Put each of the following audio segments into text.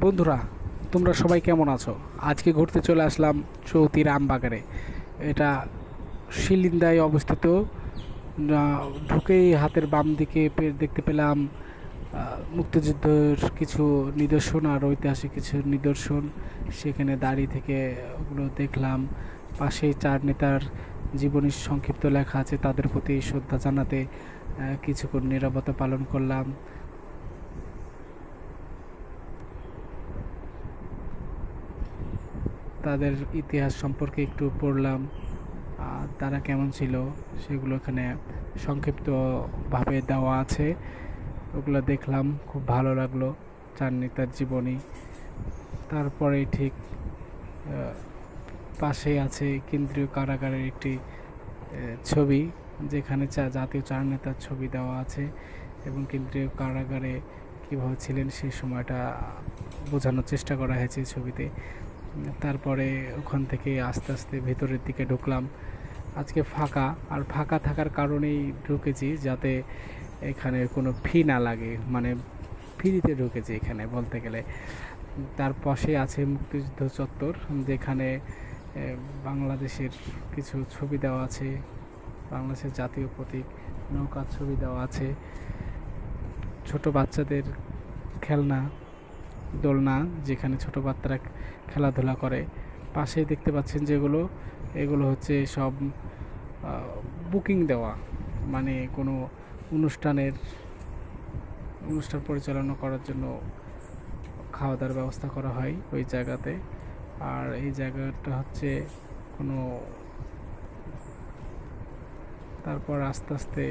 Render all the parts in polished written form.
বন্ধুরা, তোমরা সবাই কেমন আছো? আজকে ঘুরতে চলে আসলাম চৌতির আমবাগানে। এটা শিলিন্দায় অবস্থিত। ঢুকেই হাতের বাম দিকে দেখতে পেলাম মুক্তিযুদ্ধের কিছু নিদর্শন আর ঐতিহাসিক কিছু নিদর্শন। সেখানে দাঁড়িয়ে থেকে ওগুলো দেখলাম। পাশেই চার নেতার জীবনী সংক্ষিপ্ত লেখা আছে, তাদের প্রতি শ্রদ্ধা জানাতে কিছুক্ষণ নীরবতা পালন করলাম। তাদের ইতিহাস সম্পর্কে একটু পড়লাম, তারা কেমন ছিল সেগুলো এখানে সংক্ষিপ্তভাবে দেওয়া আছে। ওগুলো দেখলাম, খুব ভালো লাগলো। চার নেতার জীবনী। তারপরে ঠিক পাশে আছে কেন্দ্রীয় কারাগারের একটি ছবি, যেখানে জাতীয় চার নেতার ছবি দেওয়া আছে এবং কেন্দ্রীয় কারাগারে কীভাবে ছিলেন সেই সময়টা বোঝানোর চেষ্টা করা হয়েছে ছবিতে। তারপরে ওখান থেকে আস্তে আস্তে ভেতরের দিকে ঢুকলাম। আজকে ফাঁকা, আর ফাঁকা থাকার কারণেই ঢুকেছি যাতে এখানে কোনো ফি না লাগে, মানে ফ্রিতে ঢুকেছি এখানে বলতে গেলে। তার পাশে আছে মুক্তিযুদ্ধ চত্বর, যেখানে বাংলাদেশের কিছু ছবি দেওয়া আছে, বাংলাদেশের জাতীয় প্রতীক নৌকার ছবি দেওয়া আছে, ছোট বাচ্চাদের খেলনা দোলনা, যেখানে ছোট বাচ্চারা খেলাধুলা করে। পাশেই দেখতে পাচ্ছেন যেগুলো, এগুলো হচ্ছে সব বুকিং দেওয়া, মানে কোনো অনুষ্ঠান পরিচালনা করার জন্য খাওয়া দাওয়ার ব্যবস্থা করা হয় ওই জায়গাতে। আর এই জায়গাটা হচ্ছে কোনো, তারপর আস্তে আস্তে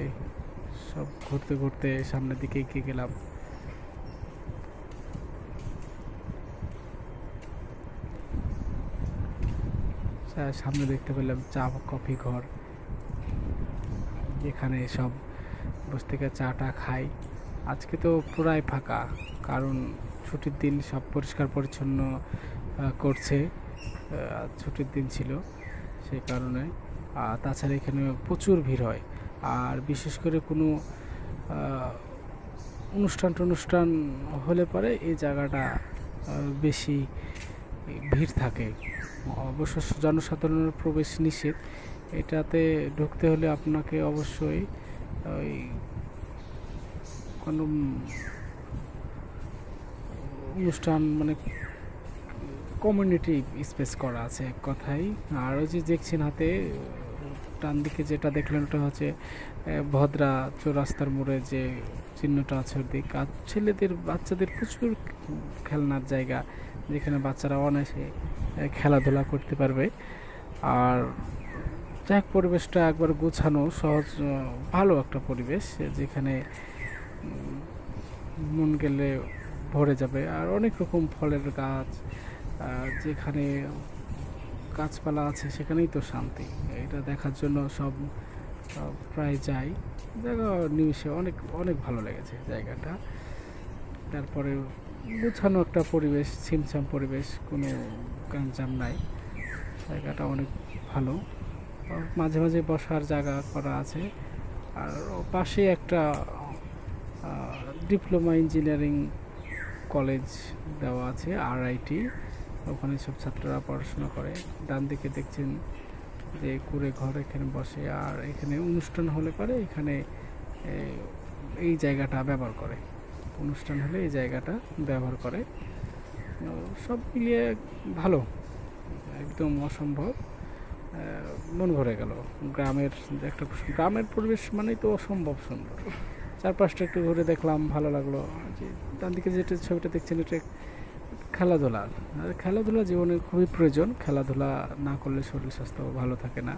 সব ঘুরতে ঘুরতে সামনের দিকে এগিয়ে গেলাম। সামনে দেখতে পেলাম চা কফি ঘর, যেখানে সব বসে থেকে চাটা খাই। আজকে তো পুরাই ফাঁকা, কারণ ছুটির দিন, সব পরিষ্কার পরিচ্ছন্ন করছে। ছুটির দিন ছিল সেই কারণে। তাছাড়া এখানে প্রচুর ভিড় হয়, আর বিশেষ করে কোনো অনুষ্ঠান হলে পরে এই জায়গাটা বেশি ভিড় থাকে। অবশ্য জনসাধারণের প্রবেশ নিষেধ, এটাতে ঢুকতে হলে আপনাকে অবশ্যই ওই কোনো অনুষ্ঠান, মানে কমিউনিটি স্পেস করা আছে এক কথায়। আর ওই যে দেখছেন হাতে ডান দিকে যেটা দেখলেন, ওটা হচ্ছে ভদ্রা চৌরাস্তার মোড়ে যে চিহ্নটা আছে ওর দিক। আর বাচ্চাদের প্রচুর খেলনার জায়গা, যেখানে বাচ্চারা অনায়াসে খেলাধুলা করতে পারবে। আর যাক, পরিবেশটা একবার গোছানো, সহজ, ভালো একটা পরিবেশ, যেখানে মন গেলে ভরে যাবে। আর অনেক রকম ফলের গাছ, যেখানে গাছপালা আছে সেখানেই তো শান্তি। এটা দেখার জন্য সব প্রায় যাই। জায়গা নিমিশে অনেক অনেক ভালো লেগেছে জায়গাটা। তারপরে গোছানো একটা পরিবেশ, ছিমছাম পরিবেশ, কোনো গ্যাঞ্জাম নাই। জায়গাটা অনেক ভালো। মাঝে মাঝে বসার জায়গা করা আছে। আর পাশে একটা ডিপ্লোমা ইঞ্জিনিয়ারিং কলেজ দেওয়া আছে, RIT। ওখানে সব ছাত্ররা পড়াশোনা করে। ডান দিকে দেখছেন যে কুড়ে ঘর, এখানে বসে। আর এখানে অনুষ্ঠান হলে পরে এখানে এই জায়গাটা ব্যবহার করে, অনুষ্ঠান হলে এই জায়গাটা ব্যবহার করে। সব মিলিয়ে ভালো, একদম অসম্ভব, মন ভরে গেল। গ্রামের পরিবেশ মানেই তো অসম্ভব সুন্দর। চারপাশটা একটু ঘুরে দেখলাম, ভালো লাগলো। যে ডান দিকে যেটা ছবিটা দেখছেন, এটা খেলাধুলা। আর খেলাধুলা জীবনে খুবই প্রয়োজন। খেলাধুলা না করলে শরীর স্বাস্থ্য ভালো থাকে না,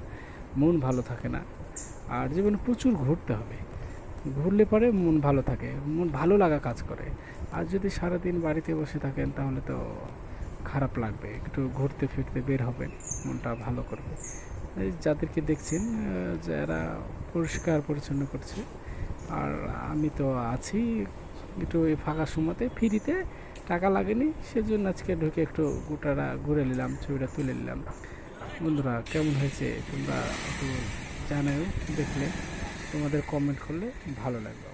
মন ভালো থাকে না। আর জীবনে প্রচুর ঘুরতে হবে, ঘুরলে পরে মন ভালো থাকে, মন ভালো লাগা কাজ করে। আর যদি সারাদিন বাড়িতে বসে থাকেন তাহলে তো খারাপ লাগবে। একটু ঘুরতে ফিরতে বের হবেন, মনটা ভালো করবে। এই যাদেরকে দেখছেন, যারা পরিষ্কার পরিচ্ছন্ন করছে, আর আমি তো আছি একটু এই ফাঁকা সময়তে, ফ্রিতে, টাকা লাগেনি, সেজন্য আজকে ঢুকে একটু গোটাটা ঘুরে নিলাম, ছবিটা তুলে নিলাম। বন্ধুরা, কেমন হয়েছে তোমরা একটু জানাও, দেখলে তোমাদের কমেন্ট করলে ভালো লাগবে।